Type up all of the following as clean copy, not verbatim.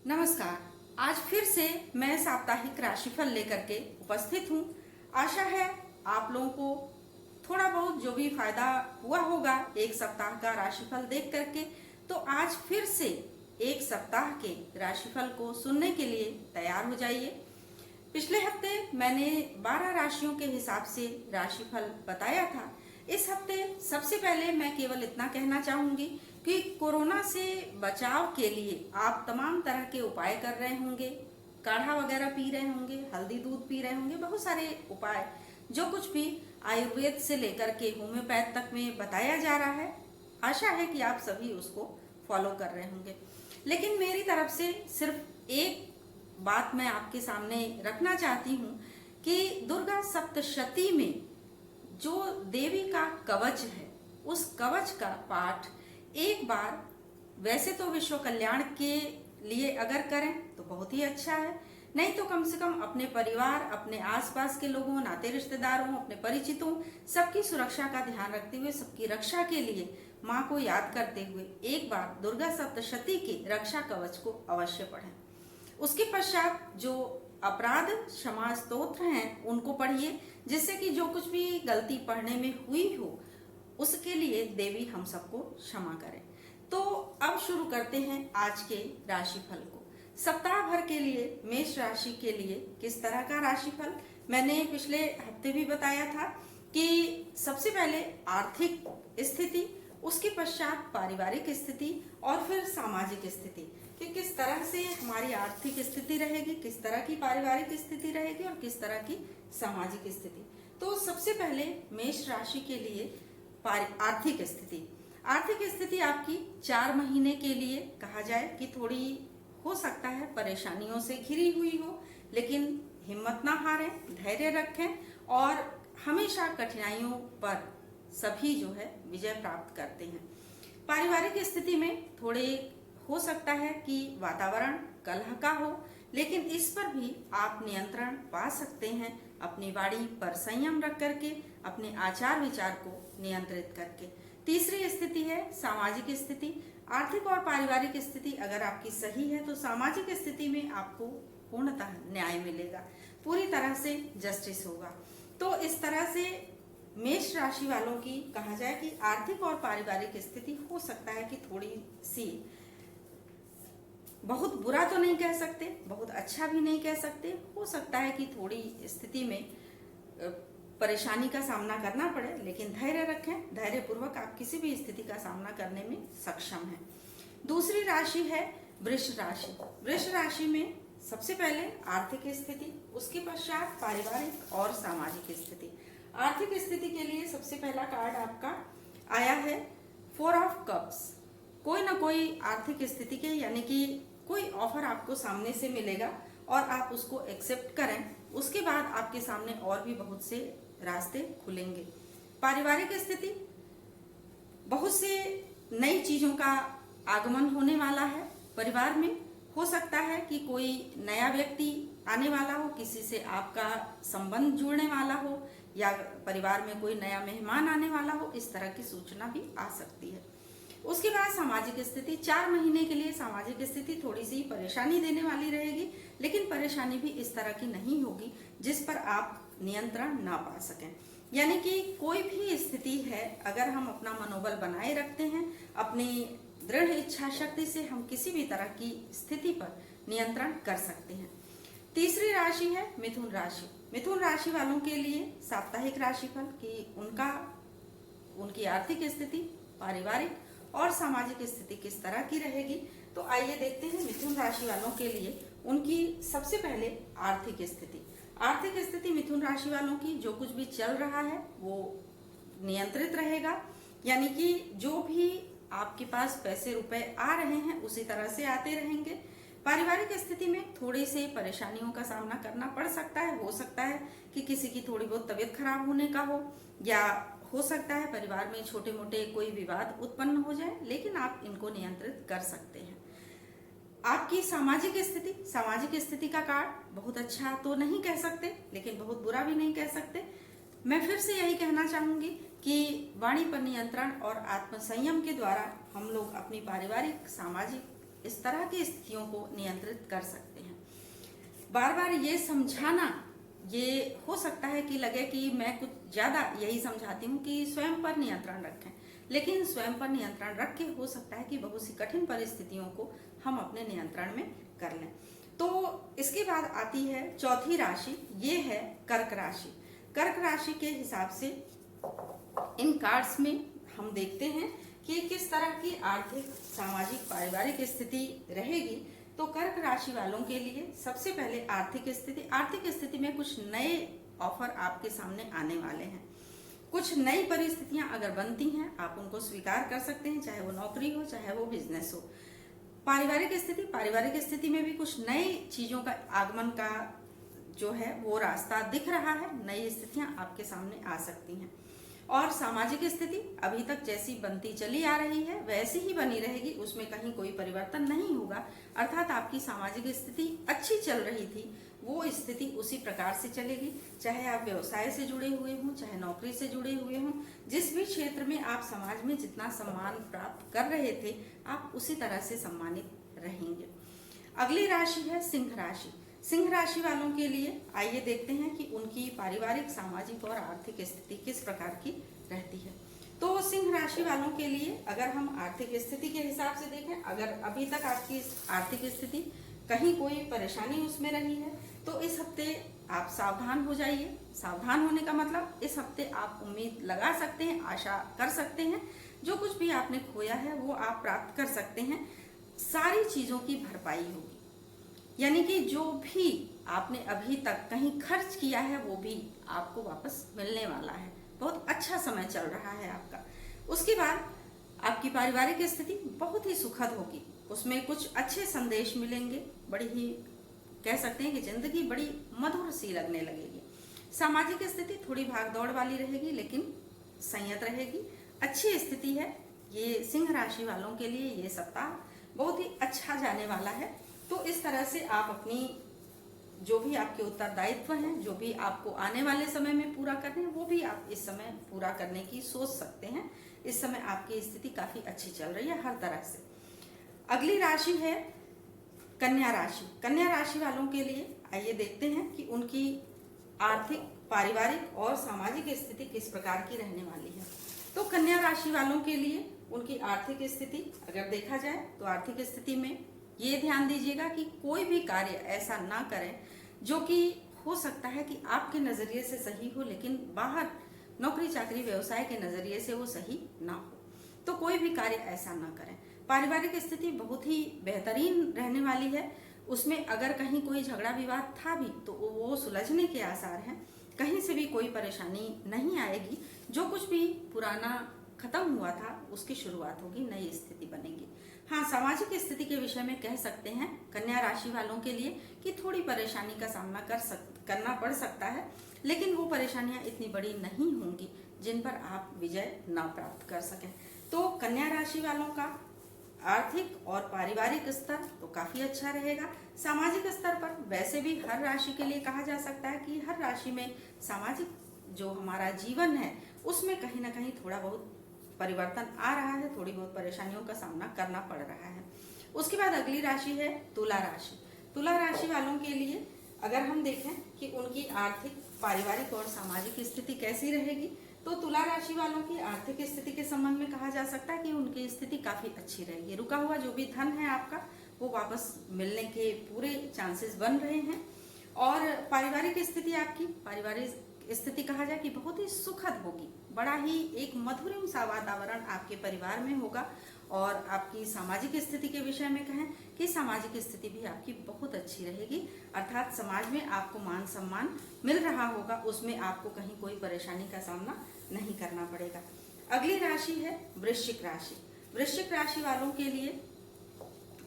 नमस्कार। आज फिर से मैं साप्ताहिक राशिफल लेकर के उपस्थित हूँ। आशा है आप लोगों को थोड़ा बहुत जो भी फायदा हुआ होगा एक सप्ताह का राशिफल देख करके, तो आज फिर से एक सप्ताह के राशिफल को सुनने के लिए तैयार हो जाइए। पिछले हफ्ते मैंने 12 राशियों के हिसाब से राशिफल बताया था। इस हफ्ते सबसे पहले मैं केवल इतना कहना चाहूंगी कि कोरोना से बचाव के लिए आप तमाम तरह के उपाय कर रहे होंगे, काढ़ा वगैरह पी रहे होंगे, हल्दी दूध पी रहे होंगे, बहुत सारे उपाय जो कुछ भी आयुर्वेद से लेकर के होम्योपैथ तक में बताया जा रहा है, आशा है कि आप सभी उसको फॉलो कर रहे होंगे। लेकिन मेरी तरफ से सिर्फ एक बात मैं आपके सामने रखना चाहती हूँ कि दुर्गा सप्तशती में जो देवी का कवच है, उस कवच का पाठ एक बार वैसे तो विश्व कल्याण के लिए अगर करें तो बहुत ही अच्छा है, नहीं तो कम से कम अपने परिवार, अपने आसपास के लोगों, नाते रिश्तेदारों, अपने परिचितों, सबकी सुरक्षा का ध्यान रखते हुए, सबकी रक्षा के लिए माँ को याद करते हुए एक बार दुर्गा सप्तशती के रक्षा कवच को अवश्य पढ़ें। उसके पश्चात जो अपराध क्षमा स्तोत्र हैं उनको पढ़िए, जिससे कि जो कुछ भी गलती पढ़ने में हुई हो उसके लिए देवी हम सबको क्षमा करें। तो अब शुरू करते हैं आज के राशिफल को। सप्ताह भर के लिए मेष राशि के लिए किस तरह का राशिफल, मैंने पिछले हफ्ते भी बताया था कि सबसे पहले आर्थिक स्थिति, उसके पश्चात पारिवारिक स्थिति और फिर सामाजिक स्थिति, कि किस तरह से हमारी आर्थिक स्थिति रहेगी, किस तरह की पारिवारिक स्थिति रहेगी और किस तरह की सामाजिक स्थिति। तो सबसे पहले मेष राशि के लिए आर्थिक स्थिति आपकी 4 महीने के लिए कहा जाए कि थोड़ी हो सकता है परेशानियों से घिरी हुई हो, लेकिन हिम्मत ना हारें, धैर्य रखें और हमेशा कठिनाइयों पर सभी जो है विजय प्राप्त करते हैं। पारिवारिक स्थिति में थोड़े हो सकता है कि वातावरण कलह का हो, लेकिन इस पर भी आप नियंत्रण पा सकते हैं अपनी वाणी पर संयम रख करके, अपने आचार विचार को नियंत्रित करके। तीसरी स्थिति है सामाजिक स्थिति। आर्थिक और पारिवारिक स्थिति अगर आपकी सही है तो सामाजिक स्थिति में आपको पूर्णतः न्याय मिलेगा, पूरी तरह से जस्टिस होगा। तो इस तरह से मेष राशि वालों की कहा जाए कि आर्थिक और पारिवारिक स्थिति हो सकता है कि थोड़ी सी, बहुत बुरा तो नहीं कह सकते, बहुत अच्छा भी नहीं कह सकते, हो सकता है कि थोड़ी स्थिति में परेशानी का सामना करना पड़े, लेकिन धैर्य रखें, धैर्य पूर्वक आप किसी भी स्थिति का सामना करने में सक्षम हैं। दूसरी राशि है वृष राशि। वृष राशि में सबसे पहले आर्थिक स्थिति, उसके पश्चात पारिवारिक और सामाजिक स्थिति। आर्थिक स्थिति के लिए सबसे पहला कार्ड आपका आया है 4 ऑफ कप्स। कोई ना कोई आर्थिक स्थिति के यानी कि कोई ऑफर आपको सामने से मिलेगा और आप उसको एक्सेप्ट करें, उसके बाद आपके सामने और भी बहुत से रास्ते खुलेंगे। पारिवारिक स्थिति, बहुत से नई चीजों का आगमन होने वाला है परिवार में। हो सकता है कि कोई नया व्यक्ति आने वाला हो, किसी से आपका संबंध जुड़ने वाला हो, या परिवार में कोई नया मेहमान आने वाला हो, इस तरह की सूचना भी आ सकती है। उसके बाद सामाजिक स्थिति, 4 महीने के लिए सामाजिक स्थिति थोड़ी सी परेशानी देने वाली रहेगी, लेकिन परेशानी भी इस तरह की नहीं होगी जिस पर आप नियंत्रण ना पा सकें। यानी कि कोई भी स्थिति है, अगर हम अपना मनोबल बनाए रखते हैं, अपनी दृढ़ इच्छा शक्ति से हम किसी भी तरह की स्थिति पर नियंत्रण कर सकते हैं। तीसरी राशि है मिथुन राशि। मिथुन राशि वालों के लिए साप्ताहिक राशिफल कि उनकी आर्थिक स्थिति, पारिवारिक और सामाजिक स्थिति किस तरह की रहेगी। तो आइए देखते हैं मिथुन राशि वालों के लिए उनकी सबसे पहले आर्थिक स्थिति। आर्थिक स्थिति मिथुन राशि वालों की, जो कुछ भी चल रहा है वो नियंत्रित रहेगा, यानी कि जो भी आपके पास पैसे रुपए आ रहे हैं उसी तरह से आते रहेंगे। पारिवारिक स्थिति में थोड़ी से परेशानियों का सामना करना पड़ सकता है। हो सकता है कि किसी की थोड़ी बहुत तबीयत खराब होने का हो, या हो सकता है परिवार में छोटे मोटे कोई विवाद उत्पन्न हो जाए, लेकिन आप इनको नियंत्रित कर सकते हैं। आपकी सामाजिक स्थिति का कार्ड बहुत अच्छा तो नहीं कह सकते, लेकिन बहुत बुरा भी नहीं कह सकते। मैं फिर से यही कहना चाहूंगी कि वाणी पर नियंत्रण और आत्मसंयम के द्वारा हम लोग अपनी पारिवारिक, सामाजिक इस तरह की स्थितियों को नियंत्रित कर सकते हैं। बार बार ये समझाना, ये हो सकता है कि लगे कि मैं कुछ ज्यादा यही समझाती हूँ कि स्वयं पर नियंत्रण रखें, लेकिन स्वयं पर नियंत्रण रख के हो सकता है कि बहुत सी कठिन परिस्थितियों को हम अपने नियंत्रण में कर लें। तो इसके बाद आती है चौथी राशि, ये है कर्क राशि। कर्क राशि के हिसाब से इन कार्ड्स में हम देखते हैं कि किस तरह की आर्थिक, सामाजिक, पारिवारिक स्थिति रहेगी। तो कर्क राशि वालों के लिए सबसे पहले आर्थिक स्थिति में कुछ नए ऑफर आपके सामने आने वाले हैं। कुछ नई परिस्थितियां अगर बनती हैं, आप उनको स्वीकार कर सकते हैं, चाहे वो नौकरी हो, चाहे वो बिजनेस हो। पारिवारिक स्थिति में भी कुछ नई चीजों का आगमन का जो है वो रास्ता दिख रहा है। नई स्थितियां आपके सामने आ सकती हैं। और सामाजिक स्थिति अभी तक जैसी बनती चली आ रही है वैसी ही बनी रहेगी, उसमें कहीं कोई परिवर्तन नहीं होगा। अर्थात आपकी सामाजिक स्थिति अच्छी चल रही थी, वो स्थिति उसी प्रकार से चलेगी। चाहे आप व्यवसाय से जुड़े हुए हों, चाहे नौकरी से जुड़े हुए हों, जिस भी क्षेत्र में आप समाज में जितना सम्मान प्राप्त कर रहे थे, आप उसी तरह से सम्मानित रहेंगे। अगली राशि है सिंह राशि। सिंह राशि वालों के लिए आइए देखते हैं कि उनकी पारिवारिक, सामाजिक और आर्थिक स्थिति किस प्रकार की रहती है। तो सिंह राशि वालों के लिए अगर हम आर्थिक स्थिति के हिसाब से देखें, अगर अभी तक आपकी आर्थिक स्थिति कहीं कोई परेशानी उसमें रही है, तो इस हफ्ते आप सावधान हो जाइए। सावधान होने का मतलब इस हफ्ते आप उम्मीद लगा सकते हैं, आशा कर सकते हैं, जो कुछ भी आपने खोया है वो आप प्राप्त कर सकते हैं। सारी चीजों की भरपाई होगी, यानी कि जो भी आपने अभी तक कहीं खर्च किया है वो भी आपको वापस मिलने वाला है। बहुत अच्छा समय चल रहा है आपका। उसके बाद आपकी पारिवारिक स्थिति बहुत ही सुखद होगी, उसमें कुछ अच्छे संदेश मिलेंगे। बड़ी ही कह सकते हैं कि जिंदगी बड़ी मधुर सी लगने लगेगी। सामाजिक स्थिति थोड़ी भागदौड़ वाली रहेगी, लेकिन संयत रहेगी। अच्छी स्थिति है। ये सिंह राशि वालों के लिए ये सप्ताह बहुत ही अच्छा जाने वाला है। तो इस तरह से आप अपनी जो भी आपके उत्तरदायित्व हैं, जो भी आपको आने वाले समय में पूरा करने हैं, वो भी आप इस समय पूरा करने की सोच सकते हैं। इस समय आपकी स्थिति काफी अच्छी चल रही है हर तरह से। अगली राशि है कन्या राशि। कन्या राशि वालों के लिए आइए देखते हैं कि उनकी आर्थिक, पारिवारिक और सामाजिक स्थिति किस प्रकार की रहने वाली है। तो कन्या राशि वालों के लिए उनकी आर्थिक स्थिति अगर देखा जाए तो आर्थिक स्थिति में ये ध्यान दीजिएगा कि कोई भी कार्य ऐसा ना करें जो कि हो सकता है कि आपके नजरिए से सही हो, लेकिन बाहर नौकरी, चाकरी, व्यवसाय के नजरिए से वो सही ना हो। तो कोई भी कार्य ऐसा ना करें। पारिवारिक स्थिति बहुत ही बेहतरीन रहने वाली है। उसमें अगर कहीं कोई झगड़ा विवाद था भी तो वो सुलझने के आसार हैं। कहीं से भी कोई परेशानी नहीं आएगी। जो कुछ भी पुराना खत्म हुआ था उसकी शुरुआत होगी, नई स्थिति बनेगी। हाँ, सामाजिक स्थिति के विषय में कह सकते हैं कन्या राशि वालों के लिए कि थोड़ी परेशानी का सामना करना पड़ सकता है, लेकिन वो परेशानियां इतनी बड़ी नहीं होंगी जिन पर आप विजय ना प्राप्त कर सकें। तो कन्या राशि वालों का आर्थिक और पारिवारिक स्तर तो काफी अच्छा रहेगा। सामाजिक स्तर पर वैसे भी हर राशि के लिए कहा जा सकता है कि हर राशि में सामाजिक जो हमारा जीवन है उसमें कहीं ना कहीं थोड़ा बहुत परिवर्तन आ रहा है, थोड़ी बहुत परेशानियों का सामना करना पड़ रहा है। उसके बाद अगली राशि है तुला राशि। तुला राशि वालों के लिए अगर हम देखें कि उनकी आर्थिक, पारिवारिक और सामाजिक स्थिति कैसी रहेगी, तो तुला राशि वालों की आर्थिक स्थिति के संबंध में कहा जा सकता है कि उनकी स्थिति काफी अच्छी रहेगी। रुका हुआ जो भी धन है आपका वो वापस मिलने के पूरे चांसेस बन रहे हैं। और पारिवारिक स्थिति, आपकी पारिवारिक स्थिति कहा जाए कि बहुत ही सुखद होगी। बड़ा ही एक मधुरम सा वातावरण आपके परिवार में होगा। और आपकी सामाजिक स्थिति के विषय में कहें कि सामाजिक स्थिति भी आपकी बहुत अच्छी रहेगी। अर्थात समाज में आपको मान सम्मान मिल रहा होगा, उसमें आपको कहीं कोई परेशानी का सामना नहीं करना पड़ेगा। अगली राशि है वृश्चिक राशि। वृश्चिक राशि वालों के लिए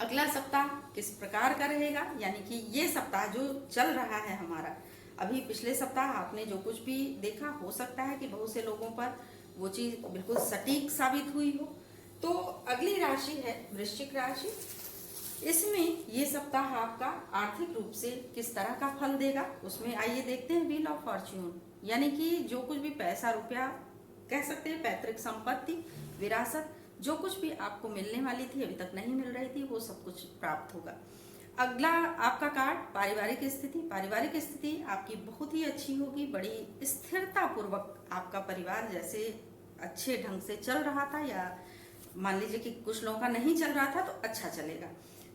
अगला सप्ताह किस प्रकार का रहेगा, यानी कि ये सप्ताह जो चल रहा है हमारा, अभी पिछले सप्ताह आपने जो कुछ भी देखा, हो सकता है कि बहुत से लोगों पर वो चीज बिल्कुल सटीक साबित हुई हो। तो अगली राशि है वृश्चिक राशि। इसमें ये सप्ताह आपका आर्थिक रूप से किस तरह का फल देगा, उसमें आइए देखते हैं व्हील ऑफ फॉर्च्यून। यानी कि जो कुछ भी पैसा रुपया कह सकते हैं, पैतृक संपत्ति, विरासत, जो कुछ भी आपको मिलने वाली थी, अभी तक नहीं मिल रही थी, वो सब कुछ प्राप्त होगा। अगला आपका कार्ड पारिवारिक स्थिति। पारिवारिक स्थिति आपकी बहुत ही अच्छी होगी, बड़ी स्थिरता पूर्वक आपका परिवार जैसे अच्छे ढंग से चल रहा था, या मान लीजिए कि कुछ लोगों का नहीं चल रहा था तो अच्छा चलेगा।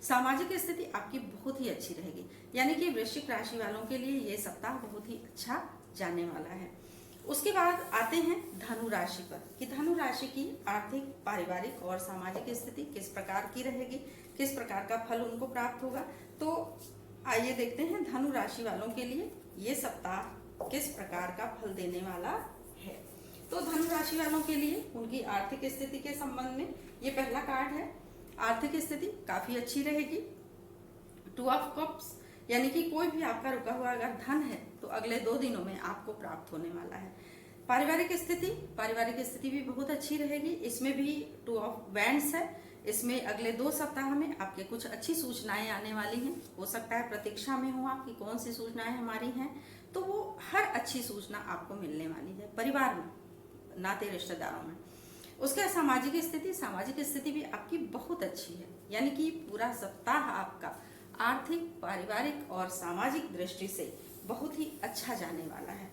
सामाजिक स्थिति आपकी बहुत ही अच्छी रहेगी, यानी कि वृश्चिक राशि वालों के लिए ये सप्ताह बहुत ही अच्छा जाने वाला है। उसके बाद आते हैं धनु राशि पर कि धनु राशि की आर्थिक, पारिवारिक और सामाजिक स्थिति किस प्रकार की रहेगी, किस प्रकार का फल उनको प्राप्त होगा। तो आइए देखते हैं धनु राशि वालों के लिए ये सप्ताह किस प्रकार का फल देने वाला है। तो धनु राशि वालों के लिए उनकी आर्थिक स्थिति के संबंध में ये पहला कार्ड है। आर्थिक स्थिति काफी अच्छी रहेगी। 2 ऑफ कप्स, यानी कि कोई भी आपका रुका हुआ अगर धन है तो अगले 2 दिनों में आपको प्राप्त होने वाला है। पारिवारिक स्थिति भी बहुत अच्छी रहेगी। इसमें भी 2 ऑफ वैंड्स है। इसमें अगले 2 सप्ताह में आपके कुछ अच्छी सूचनाएं आने वाली हैं। हो सकता है प्रतीक्षा में हो आप कि कौन सी सूचनाएं हमारी हैं, तो वो हर अच्छी सूचना आपको मिलने वाली है परिवार में, नाते रिश्तेदारों में। उसके सामाजिक स्थिति भी आपकी बहुत अच्छी है, यानी कि पूरा सप्ताह आपका आर्थिक, पारिवारिक और सामाजिक दृष्टि से बहुत ही अच्छा जाने वाला है।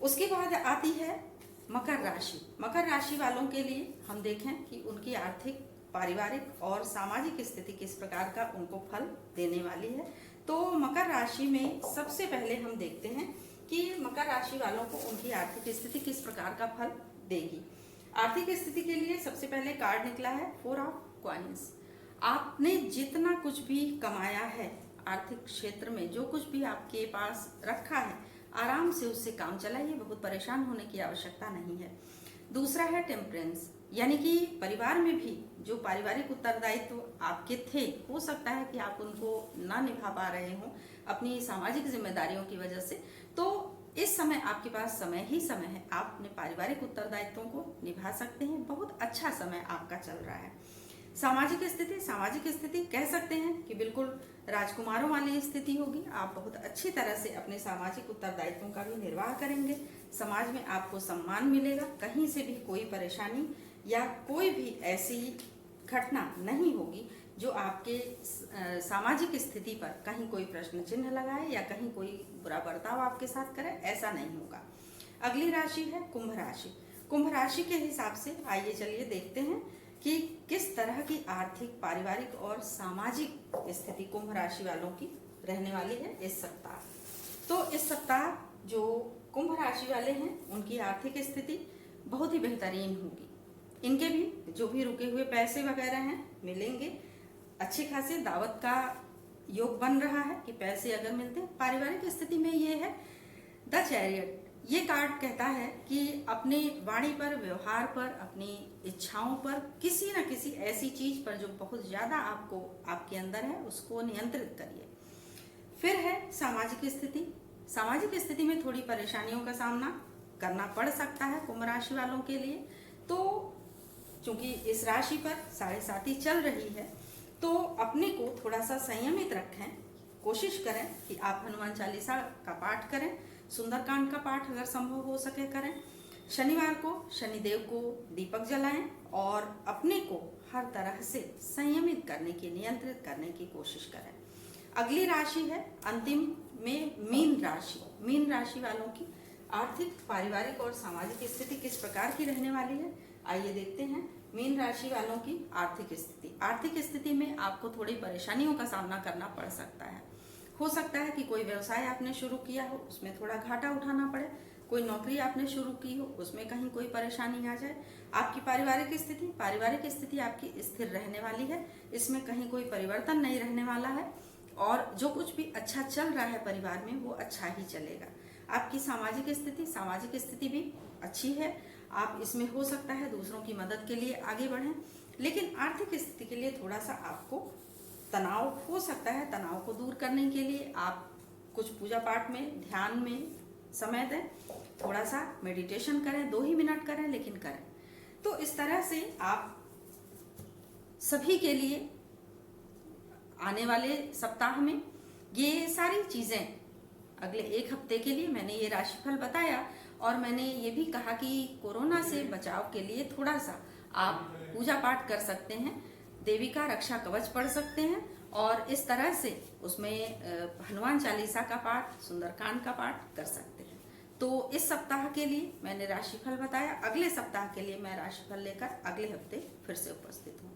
उसके बाद आती है मकर राशि। मकर राशि वालों के लिए हम देखें कि उनकी आर्थिक, पारिवारिक और सामाजिक स्थिति किस प्रकार का उनको फल देने वाली है। तो मकर राशि में सबसे पहले हम देखते हैं कि मकर राशि वालों को उनकी आर्थिक स्थिति किस प्रकार का फल देगी। आर्थिक स्थिति के लिए सबसे पहले कार्ड निकला है 4 ऑफ कॉइन्स। आपने जितना कुछ भी कमाया है आर्थिक क्षेत्र में, जो कुछ भी आपके पास रखा है, आराम से उससे काम चलाइए, बहुत परेशान होने की आवश्यकता नहीं है। दूसरा है टेम्परेंस, यानी कि परिवार में भी जो पारिवारिक उत्तरदायित्व आपके थे, हो सकता है कि आप उनको ना निभा पा रहे हो अपनी सामाजिक जिम्मेदारियों की वजह से। तो इस समय आपके पास समय ही समय है, आप अपने पारिवारिक उत्तरदायित्वों को निभा सकते हैं। बहुत अच्छा समय आपका चल रहा है। सामाजिक स्थिति कह सकते हैं कि बिल्कुल राजकुमारों वाली स्थिति होगी। आप बहुत अच्छी तरह से अपने सामाजिक उत्तरदायित्वों का भी निर्वाह करेंगे। समाज में आपको सम्मान मिलेगा, कहीं से भी कोई परेशानी या कोई भी ऐसी घटना नहीं होगी जो आपके सामाजिक स्थिति पर कहीं कोई प्रश्न चिन्ह लगाए या कहीं कोई बुरा बर्ताव आपके साथ करे, ऐसा नहीं होगा। अगली राशि है कुंभ राशि। कुंभ राशि के हिसाब से आइए चलिए देखते हैं कि किस तरह की आर्थिक, पारिवारिक और सामाजिक स्थिति कुंभ राशि वालों की रहने वाली है इस सप्ताह। तो इस सप्ताह जो कुंभ राशि वाले हैं उनकी आर्थिक स्थिति बहुत ही बेहतरीन होगी। इनके भी जो भी रुके हुए पैसे वगैरह हैं मिलेंगे। अच्छे खासे दावत का योग बन रहा है कि पैसे अगर मिलते हैं। पारिवारिक स्थिति में ये है द चैरियट। ये कार्ड कहता है कि अपनी वाणी पर, व्यवहार पर, अपनी इच्छाओं पर, किसी न किसी ऐसी चीज पर जो बहुत ज्यादा आपको आपके अंदर है उसको नियंत्रित करिए। फिर है सामाजिक स्थिति। सामाजिक स्थिति में थोड़ी परेशानियों का सामना करना पड़ सकता है कुंभ राशि वालों के लिए। तो चूंकि इस राशि पर 7.5 चल रही है, तो अपने को थोड़ा सा संयमित रखें। कोशिश करें कि आप हनुमान चालीसा का पाठ करें, सुंदरकांड का पाठ अगर संभव हो सके करें। शनिवार को शनिदेव को दीपक जलाएं और अपने को हर तरह से संयमित करने की, नियंत्रित करने की कोशिश करें। अगली राशि है अंतिम में मीन राशि। मीन राशि वालों की आर्थिक, पारिवारिक और सामाजिक स्थिति किस प्रकार की रहने वाली है, आइए देखते हैं। मीन राशि वालों की आर्थिक स्थिति। आर्थिक स्थिति में आपको थोड़ी परेशानियों का सामना करना पड़ सकता है। हो सकता है कि कोई व्यवसाय आपने शुरू किया हो, उसमें थोड़ा घाटा उठाना पड़े। कोई नौकरी आपने शुरू की हो, उसमें कहीं कोई परेशानी आ जाए। आपकी पारिवारिक स्थिति आपकी स्थिर रहने वाली है। इसमें कहीं कोई परिवर्तन नहीं रहने वाला है और जो कुछ भी अच्छा चल रहा है परिवार में वो अच्छा ही चलेगा। आपकी सामाजिक स्थिति भी अच्छी है। आप इसमें हो सकता है दूसरों की मदद के लिए आगे बढ़ें, लेकिन आर्थिक स्थिति के लिए थोड़ा सा आपको तनाव हो सकता है। तनाव को दूर करने के लिए आप कुछ पूजा पाठ में, ध्यान में समय दें, थोड़ा सा मेडिटेशन करें, 2 ही मिनट करें लेकिन करें। तो इस तरह से आप सभी के लिए आने वाले सप्ताह में ये सारी चीजें, अगले 1 हफ्ते के लिए मैंने ये राशिफल बताया और मैंने ये भी कहा कि कोरोना से बचाव के लिए थोड़ा सा आप पूजा पाठ कर सकते हैं, देवी का रक्षा कवच पढ़ सकते हैं और इस तरह से उसमें हनुमान चालीसा का पाठ, सुंदरकांड का पाठ कर सकते हैं। तो इस सप्ताह के लिए मैंने राशिफल बताया। अगले सप्ताह के लिए मैं राशिफल लेकर अगले हफ्ते फिर से उपस्थित हूँ।